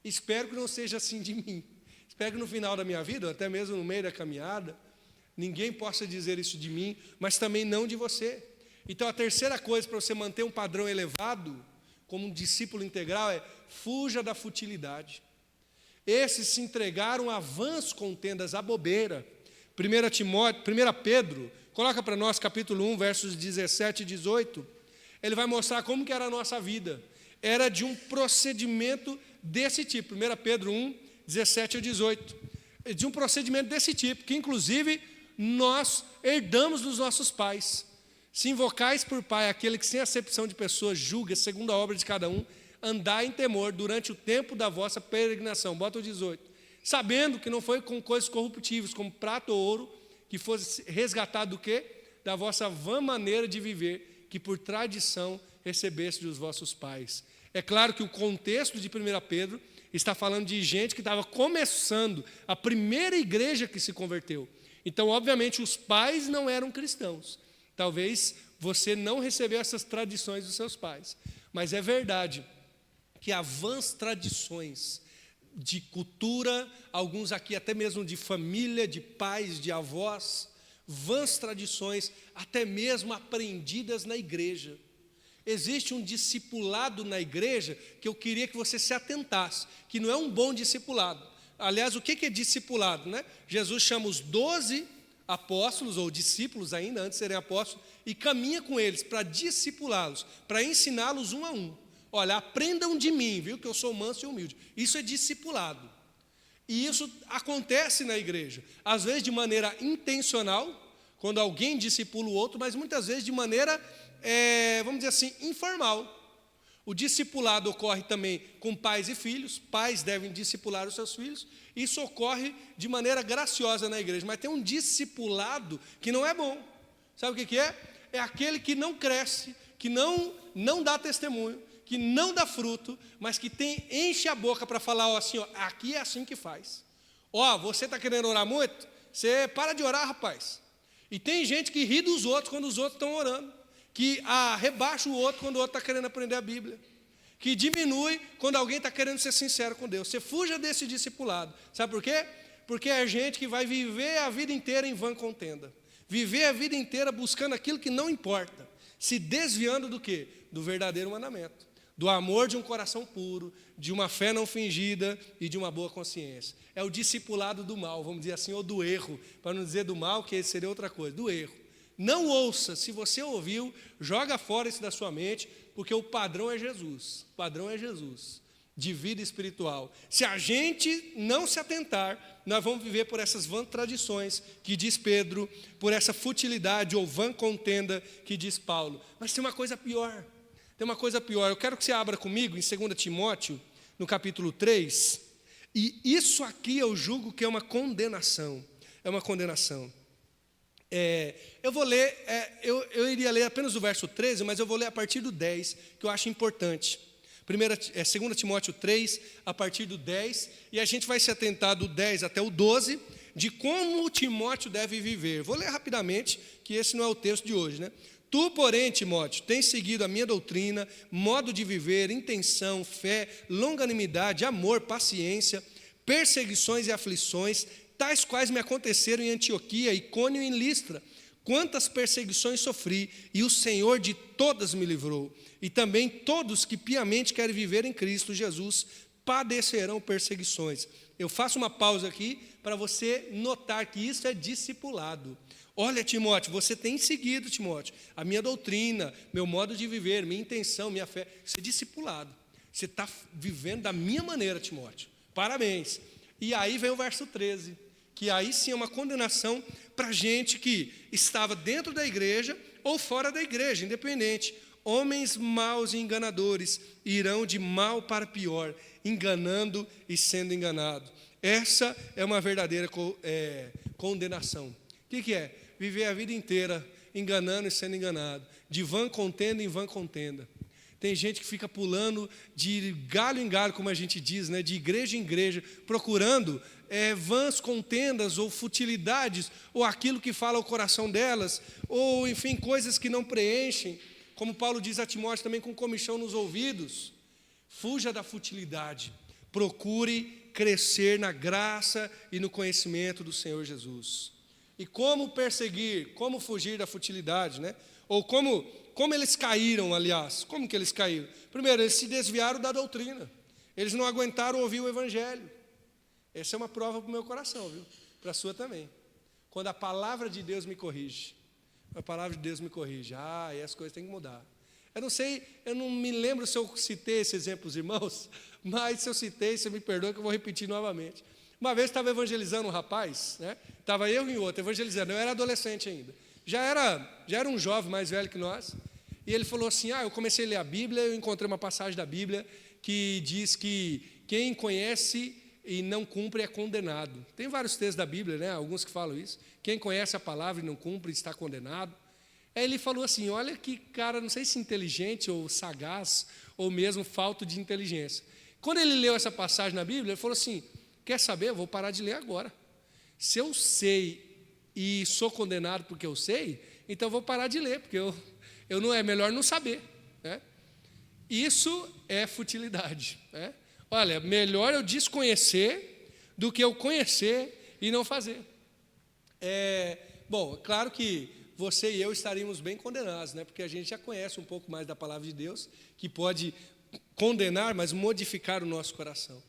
Espero que não seja assim de mim. Espero que no final da minha vida, até mesmo no meio da caminhada, ninguém possa dizer isso de mim, mas também não de você. Então a terceira coisa para você manter um padrão elevado, como um discípulo integral, é fuja da futilidade. Esses se entregaram a vãs contendas, a bobeira. 1 Pedro, coloca para nós capítulo 1, versos 17 e 18, ele vai mostrar como que era a nossa vida. Era de um procedimento desse tipo, 1 Pedro 1, 17 a 18, de um procedimento desse tipo, que inclusive nós herdamos dos nossos pais. Se invocais por pai aquele que sem acepção de pessoas julga segundo a obra de cada um, andai em temor durante o tempo da vossa peregrinação. Bota o 18. Sabendo que não foi com coisas corruptíveis, como prata ou ouro, que fosse resgatado do quê? Da vossa vã maneira de viver, que por tradição recebeste dos vossos pais. É claro que o contexto de 1 Pedro está falando de gente que estava começando, a primeira igreja que se converteu. Então, obviamente, os pais não eram cristãos. Talvez você não recebeu essas tradições dos seus pais. Mas é verdade que há vãs tradições de cultura, alguns aqui até mesmo de família, de pais, de avós, vãs tradições, até mesmo aprendidas na igreja. Existe um discipulado na igreja que eu queria que você se atentasse, que não é um bom discipulado. Aliás, o que é discipulado, né? Jesus chama os 12 apóstolos, ou discípulos ainda, antes de serem apóstolos, e caminha com eles para discipulá-los, para ensiná-los um a um. Olha, aprendam de mim, viu, que eu sou manso e humilde. Isso é discipulado. E isso acontece na igreja, às vezes de maneira intencional, quando alguém discipula o outro, mas muitas vezes de maneira, vamos dizer assim, informal. O discipulado ocorre também com pais e filhos, pais devem discipular os seus filhos, isso ocorre de maneira graciosa na igreja, mas tem um discipulado que não é bom. Sabe o que é? É aquele que não cresce, que não dá testemunho, que não dá fruto, mas que enche a boca para falar assim, aqui é assim que faz. Você está querendo orar muito? Você para de orar, rapaz. E tem gente que ri dos outros quando os outros estão orando, que rebaixa o outro quando o outro está querendo aprender a Bíblia, que diminui quando alguém está querendo ser sincero com Deus. Você fuja desse discipulado. Sabe por quê? Porque é gente que vai viver a vida inteira em vã contenda, viver a vida inteira buscando aquilo que não importa, se desviando do quê? Do verdadeiro mandamento, do amor de um coração puro, de uma fé não fingida e de uma boa consciência. É o discipulado do mal, vamos dizer assim, ou do erro, para não dizer do mal, que seria outra coisa, do erro. Não ouça, se você ouviu, joga fora isso da sua mente, porque o padrão é Jesus, o padrão é Jesus, de vida espiritual. Se a gente não se atentar, nós vamos viver por essas vãs tradições, que diz Pedro, por essa futilidade ou vã contenda, que diz Paulo. Mas tem uma coisa pior. Eu quero que você abra comigo em 2 Timóteo, no capítulo 3, e isso aqui eu julgo que é uma condenação. Eu vou ler, eu iria ler apenas o verso 13, mas eu vou ler a partir do 10, que eu acho importante. 2 Timóteo 3, a partir do 10, e a gente vai se atentar do 10 até o 12, de como Timóteo deve viver. Vou ler rapidamente, que esse não é o texto de hoje, né? Tu, porém, Timóteo, tens seguido a minha doutrina, modo de viver, intenção, fé, longanimidade, amor, paciência, perseguições e aflições, tais quais me aconteceram em Antioquia, Icônio e em Listra. Quantas perseguições sofri, e o Senhor de todas me livrou. E também todos que piamente querem viver em Cristo Jesus padecerão perseguições. Eu faço uma pausa aqui para você notar que isso é discipulado. Olha, Timóteo, você tem seguido, Timóteo, a minha doutrina, meu modo de viver, minha intenção, minha fé. Isso é discipulado. Você está vivendo da minha maneira, Timóteo. Parabéns. E aí vem o verso 13, que aí sim é uma condenação para gente que estava dentro da igreja ou fora da igreja, independente. Homens maus e enganadores irão de mal para pior, enganando e sendo enganado. Essa é uma verdadeira condenação. O que é? Viver a vida inteira enganando e sendo enganado, de vã contenda em vã contenda. Tem gente que fica pulando de galho em galho, como a gente diz, né, de igreja em igreja, procurando vãs contendas ou futilidades, ou aquilo que fala o coração delas, ou enfim, coisas que não preenchem, como Paulo diz a Timóteo também, com comichão nos ouvidos. Fuja da futilidade, procure crescer na graça e no conhecimento do Senhor Jesus. E como perseguir, como fugir da futilidade, né? Ou como eles caíram, aliás, como que eles caíram? Primeiro, eles se desviaram da doutrina, eles não aguentaram ouvir o Evangelho. Essa é uma prova para o meu coração, viu? Para a sua também. Quando a palavra de Deus me corrige, e as coisas têm que mudar. Eu não sei, eu não me lembro se eu citei esse exemplo, os irmãos, mas se eu citei, você me perdoa que eu vou repetir novamente. Uma vez estava evangelizando um rapaz, né? Estava eu e outro evangelizando, eu era adolescente ainda. Já era um jovem mais velho que nós, e ele falou assim, eu comecei a ler a Bíblia, eu encontrei uma passagem da Bíblia que diz que quem conhece e não cumpre é condenado. Tem vários textos da Bíblia, né? Alguns que falam isso. Quem conhece a palavra e não cumpre está condenado. Aí ele falou assim, olha que cara, não sei se inteligente ou sagaz, ou mesmo falta de inteligência. Quando ele leu essa passagem na Bíblia, ele falou assim, quer saber, eu vou parar de ler agora. Se eu sei e sou condenado porque eu sei, então eu vou parar de ler, porque eu não é melhor não saber, né? Isso é futilidade, né? Olha, melhor eu desconhecer do que eu conhecer e não fazer. Bom, claro que você e eu estaríamos bem condenados, né? Porque a gente já conhece um pouco mais da palavra de Deus, que pode condenar, mas modificar o nosso coração.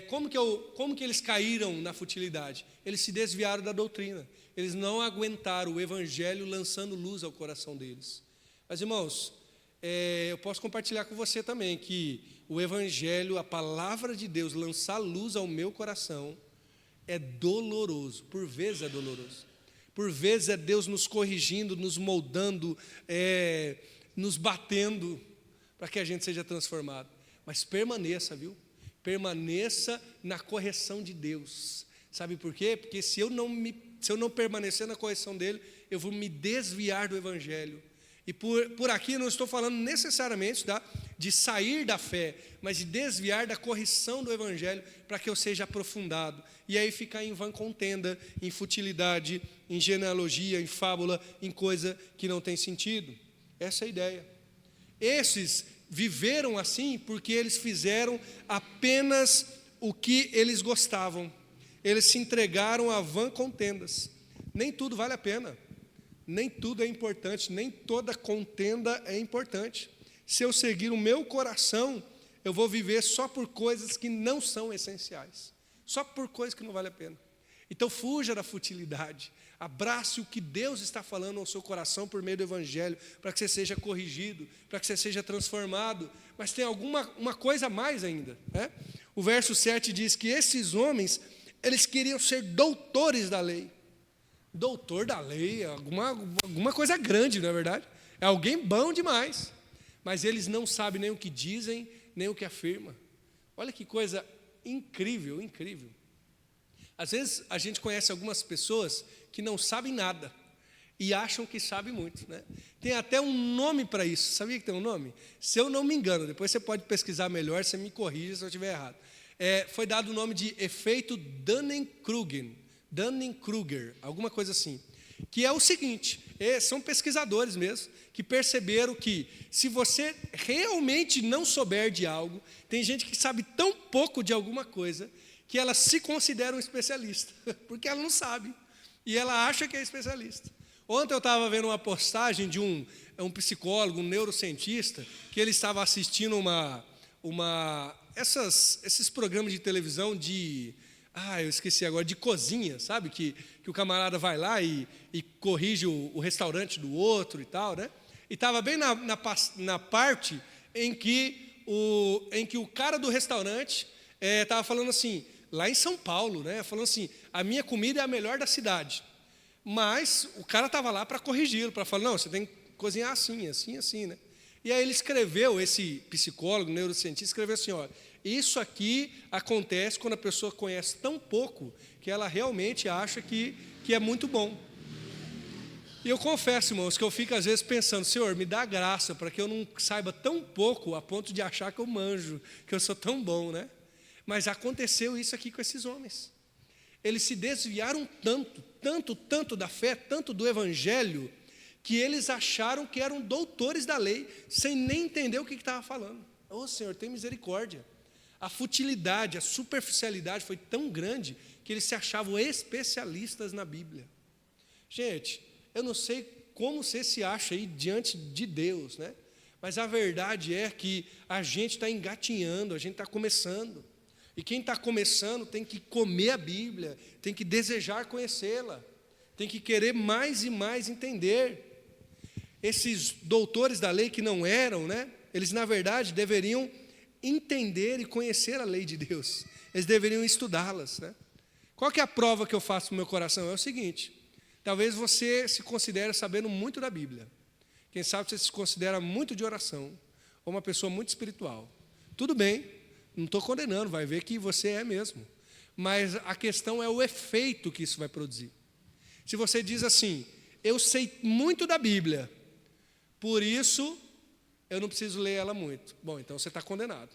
Como que eles caíram na futilidade? Eles se desviaram da doutrina. Eles não aguentaram o Evangelho lançando luz ao coração deles. Mas, irmãos, eu posso compartilhar com você também que o Evangelho, a palavra de Deus, lançar luz ao meu coração é doloroso. Por vezes é doloroso. Por vezes é Deus nos corrigindo, nos moldando, nos batendo para que a gente seja transformado. Mas permaneça, viu? Permaneça na correção de Deus. Sabe por quê? Porque se eu não permanecer na correção dele, eu vou me desviar do Evangelho. E por aqui eu não estou falando necessariamente de sair da fé, mas de desviar da correção do Evangelho para que eu seja aprofundado. E aí ficar em vã contenda, em futilidade, em genealogia, em fábula, em coisa que não tem sentido. Essa é a ideia. Esses viveram assim porque eles fizeram apenas o que eles gostavam. Eles se entregaram a vã contendas. Nem tudo vale a pena. Nem tudo é importante, nem toda contenda é importante. Se eu seguir o meu coração, eu vou viver só por coisas que não são essenciais. Só por coisas que não vale a pena. Então fuja da futilidade. Abrace o que Deus está falando ao seu coração por meio do Evangelho, para que você seja corrigido, para que você seja transformado. Mas tem uma coisa a mais ainda, né? O verso 7 diz que esses homens, eles queriam ser doutores da lei. Doutor da lei, alguma coisa grande, não é verdade? É alguém bom demais. Mas eles não sabem nem o que dizem, nem o que afirmam. Olha que coisa incrível, incrível. Às vezes a gente conhece algumas pessoas que não sabem nada e acham que sabem muito, né? Tem até um nome para isso. Sabia que tem um nome? Se eu não me engano, depois você pode pesquisar melhor, você me corrija se eu estiver errado. Foi dado o nome de efeito Dunning-Kruger. Dunning-Kruger, alguma coisa assim, que é o seguinte, são pesquisadores mesmo, que perceberam que se você realmente não souber de algo, tem gente que sabe tão pouco de alguma coisa, que ela se considera um especialista, porque ela não sabe, e ela acha que é especialista. Ontem eu estava vendo uma postagem de um psicólogo, um neurocientista, que ele estava assistindo esses programas de televisão eu esqueci agora, de cozinha, sabe? Que o camarada vai lá e corrige o restaurante do outro e tal, né? E estava bem na parte em que o cara do restaurante estava falando assim, lá em São Paulo, né? Falando assim, a minha comida é a melhor da cidade. Mas o cara estava lá para corrigi-lo, para falar, não, você tem que cozinhar assim, assim, assim, né? E aí ele escreveu, esse psicólogo, neurocientista, escreveu assim, ó, isso aqui acontece quando a pessoa conhece tão pouco que ela realmente acha que é muito bom. E eu confesso, irmãos, que eu fico às vezes pensando, Senhor, me dá graça para que eu não saiba tão pouco a ponto de achar que eu manjo, que eu sou tão bom, né? Mas aconteceu isso aqui com esses homens. Eles se desviaram tanto da fé, tanto do evangelho, que eles acharam que eram doutores da lei, sem nem entender o que estava falando. Ô Senhor, tem misericórdia. A futilidade, a superficialidade foi tão grande que eles se achavam especialistas na Bíblia. Gente, eu não sei como você se acha aí diante de Deus, né? Mas a verdade é que a gente está engatinhando, a gente está começando. E quem está começando tem que comer a Bíblia, tem que desejar conhecê-la, tem que querer mais e mais entender. Esses doutores da lei que não eram, né? Eles, na verdade, deveriam entender e conhecer a lei de Deus. Eles deveriam estudá-las, né? Qual que é a prova que eu faço no meu coração? É o seguinte, talvez você se considere sabendo muito da Bíblia. Quem sabe você se considera muito de oração, ou uma pessoa muito espiritual. Tudo bem, não estou condenando, vai ver que você é mesmo. Mas a questão é o efeito que isso vai produzir. Se você diz assim, eu sei muito da Bíblia, por isso eu não preciso ler ela muito. Bom, então você está condenado.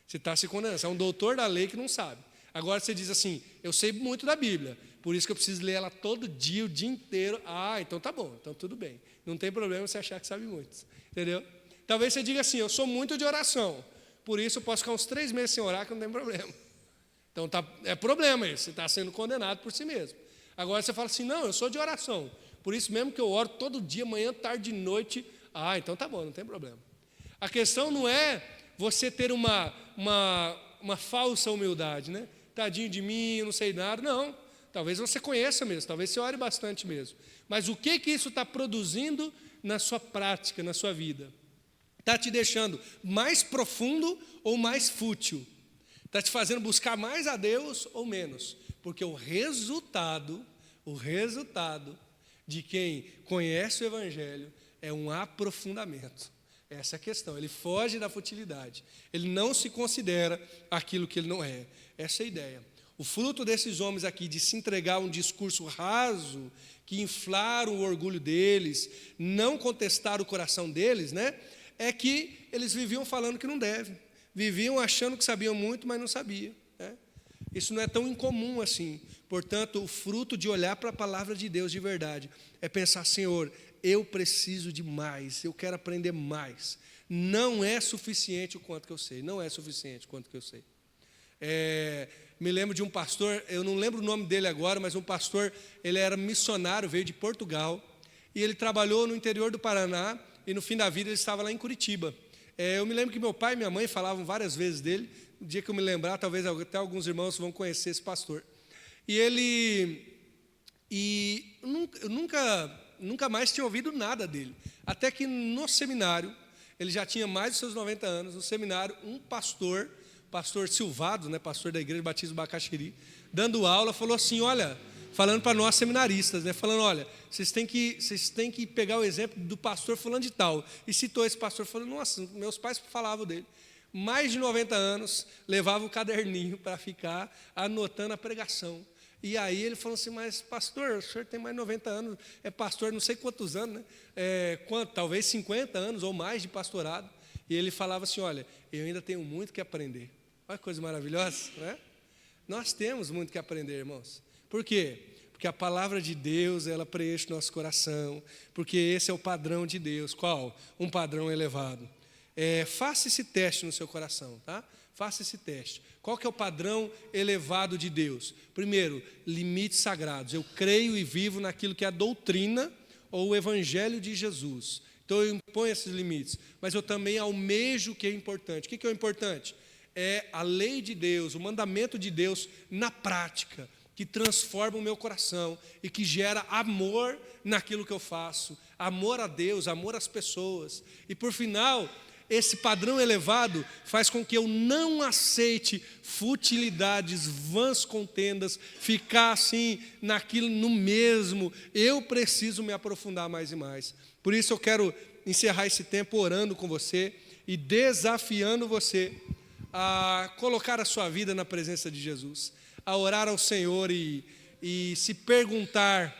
Você está se condenando, você é um doutor da lei que não sabe. Agora você diz assim, eu sei muito da Bíblia, por isso que eu preciso ler ela todo dia, o dia inteiro. Ah, então tá bom, então tudo bem. Não tem problema você achar que sabe muito, entendeu? Talvez você diga assim, eu sou muito de oração, por isso eu posso ficar uns 3 meses sem orar que não tem problema. Então é problema isso, você está sendo condenado por si mesmo. Agora você fala assim, não, eu sou de oração, por isso mesmo que eu oro todo dia, manhã, tarde e noite. Ah, então tá bom, não tem problema. A questão não é você ter uma falsa humildade, né? Tadinho de mim, eu não sei nada. Não, talvez você conheça mesmo, talvez você ore bastante mesmo. Mas o que isso está produzindo na sua prática, na sua vida? Está te deixando mais profundo ou mais fútil? Está te fazendo buscar mais a Deus ou menos? Porque o resultado de quem conhece o Evangelho é um aprofundamento. Essa é a questão, ele foge da futilidade, ele não se considera aquilo que ele não é. Essa é a ideia. O fruto desses homens aqui, de se entregar a um discurso raso, que inflaram o orgulho deles, não contestaram o coração deles, né? É que eles viviam falando que não devem, viviam achando que sabiam muito, mas não sabiam, né? Isso não é tão incomum assim. Portanto, o fruto de olhar para a palavra de Deus de verdade é pensar, Senhor, eu preciso de mais, eu quero aprender mais. Não é suficiente o quanto que eu sei, não é suficiente o quanto que eu sei. Me lembro de um pastor, eu não lembro o nome dele agora, mas um pastor, ele era missionário, veio de Portugal, e ele trabalhou no interior do Paraná, e no fim da vida ele estava lá em Curitiba. Eu me lembro que meu pai e minha mãe falavam várias vezes dele, no dia que eu me lembrar, talvez até alguns irmãos vão conhecer esse pastor. Eu nunca mais tinha ouvido nada dele, até que no seminário, ele já tinha mais de seus 90 anos, no seminário, um pastor Silvado, né, pastor da Igreja Batista do Bacaxiri, dando aula, falou assim, olha, falando para nós seminaristas, né, falando, olha, vocês têm que pegar o exemplo do pastor fulano de tal, e citou esse pastor, falando, nossa, meus pais falavam dele, mais de 90 anos, levava o caderninho para ficar anotando a pregação. E aí ele falou assim, mas pastor, o senhor tem mais de 90 anos, é pastor não sei quantos anos, né? Talvez 50 anos ou mais de pastorado. E ele falava assim, olha, eu ainda tenho muito que aprender. Olha que coisa maravilhosa, né? Nós temos muito que aprender, irmãos. Por quê? Porque a palavra de Deus, ela preenche nosso coração, porque esse é o padrão de Deus. Qual? Um padrão elevado. Faça esse teste no seu coração, tá? Faça esse teste. Qual que é o padrão elevado de Deus? Primeiro, limites sagrados. Eu creio e vivo naquilo que é a doutrina ou o evangelho de Jesus. Então eu imponho esses limites, mas eu também almejo o que é importante. O que é o importante? É a lei de Deus, o mandamento de Deus na prática, que transforma o meu coração e que gera amor naquilo que eu faço, amor a Deus, amor às pessoas. E por final, esse padrão elevado faz com que eu não aceite futilidades, vãs contendas, ficar assim naquilo no mesmo. Eu preciso me aprofundar mais e mais. Por isso eu quero encerrar esse tempo orando com você e desafiando você a colocar a sua vida na presença de Jesus, a orar ao Senhor e se perguntar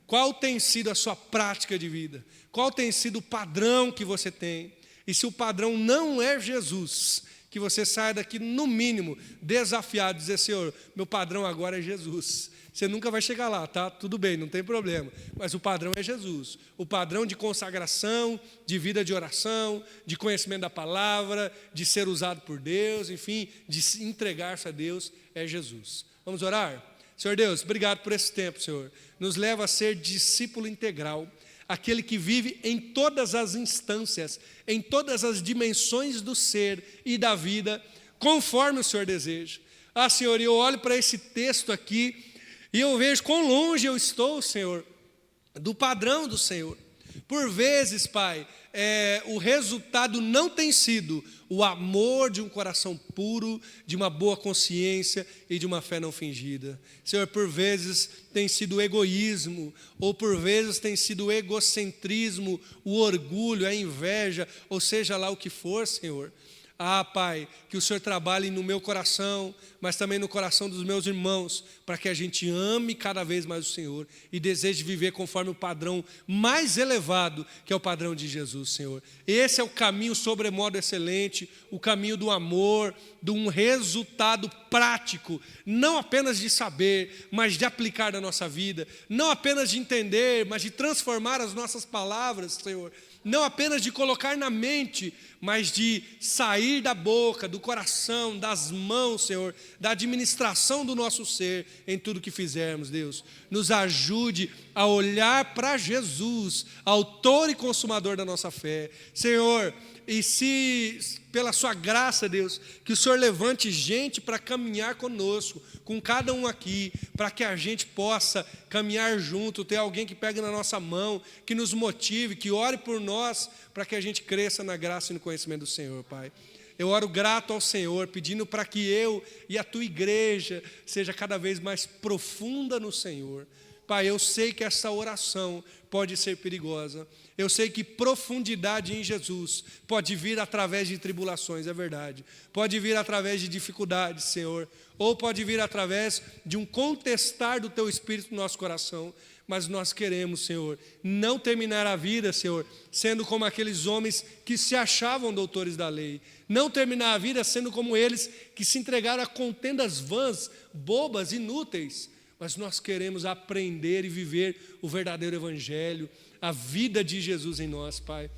qual tem sido a sua prática de vida, qual tem sido o padrão que você tem. E se o padrão não é Jesus, que você saia daqui, no mínimo, desafiado, dizer: Senhor, meu padrão agora é Jesus. Você nunca vai chegar lá, tá? Tudo bem, não tem problema. Mas o padrão é Jesus. O padrão de consagração, de vida de oração, de conhecimento da palavra, de ser usado por Deus, enfim, de se entregar-se a Deus, é Jesus. Vamos orar? Senhor Deus, obrigado por esse tempo, Senhor. Nos leva a ser discípulo integral, aquele que vive em todas as instâncias, em todas as dimensões do ser e da vida, conforme o Senhor deseja. Ah, Senhor, eu olho para esse texto aqui e eu vejo quão longe eu estou, Senhor, do padrão do Senhor. Por vezes, Pai, o resultado não tem sido o amor de um coração puro, de uma boa consciência e de uma fé não fingida. Senhor, por vezes tem sido o egoísmo, ou por vezes tem sido o egocentrismo, o orgulho, a inveja, ou seja lá o que for, Senhor. Ah, Pai, que o Senhor trabalhe no meu coração, mas também no coração dos meus irmãos, para que a gente ame cada vez mais o Senhor e deseje viver conforme o padrão mais elevado, que é o padrão de Jesus, Senhor. Esse é o caminho sobremodo excelente, o caminho do amor, de um resultado prático, não apenas de saber, mas de aplicar na nossa vida, não apenas de entender, mas de transformar as nossas palavras, Senhor, não apenas de colocar na mente, mas de sair da boca, do coração, das mãos, Senhor, da administração do nosso ser em tudo que fizermos, Deus. Nos ajude a olhar para Jesus, autor e consumador da nossa fé. Senhor, e se pela sua graça, Deus, que o Senhor levante gente para caminhar conosco, com cada um aqui, para que a gente possa caminhar junto, ter alguém que pegue na nossa mão, que nos motive, que ore por nós, para que a gente cresça na graça e no conhecimento do Senhor, Pai. Eu oro grato ao Senhor, pedindo para que eu e a tua igreja seja cada vez mais profunda no Senhor. Pai, eu sei que essa oração pode ser perigosa. Eu sei que profundidade em Jesus pode vir através de tribulações, é verdade. Pode vir através de dificuldades, Senhor. Ou pode vir através de um contestar do teu Espírito no nosso coração. Mas nós queremos, Senhor, não terminar a vida, Senhor, sendo como aqueles homens que se achavam doutores da lei. Não terminar a vida sendo como eles que se entregaram a contendas vãs, bobas, inúteis. Mas nós queremos aprender e viver o verdadeiro evangelho, a vida de Jesus em nós, Pai.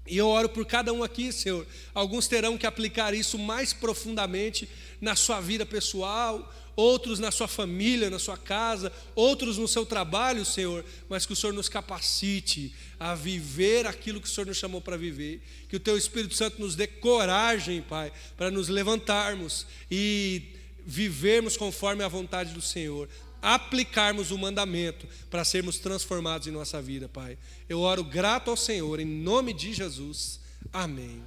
E eu oro por cada um aqui, Senhor. Alguns terão que aplicar isso mais profundamente na sua vida pessoal, outros na sua família, na sua casa, outros no seu trabalho, Senhor, mas que o Senhor nos capacite a viver aquilo que o Senhor nos chamou para viver, que o Teu Espírito Santo nos dê coragem, Pai, para nos levantarmos e vivermos conforme a vontade do Senhor, aplicarmos o mandamento para sermos transformados em nossa vida, Pai. Eu oro grato ao Senhor, em nome de Jesus. Amém.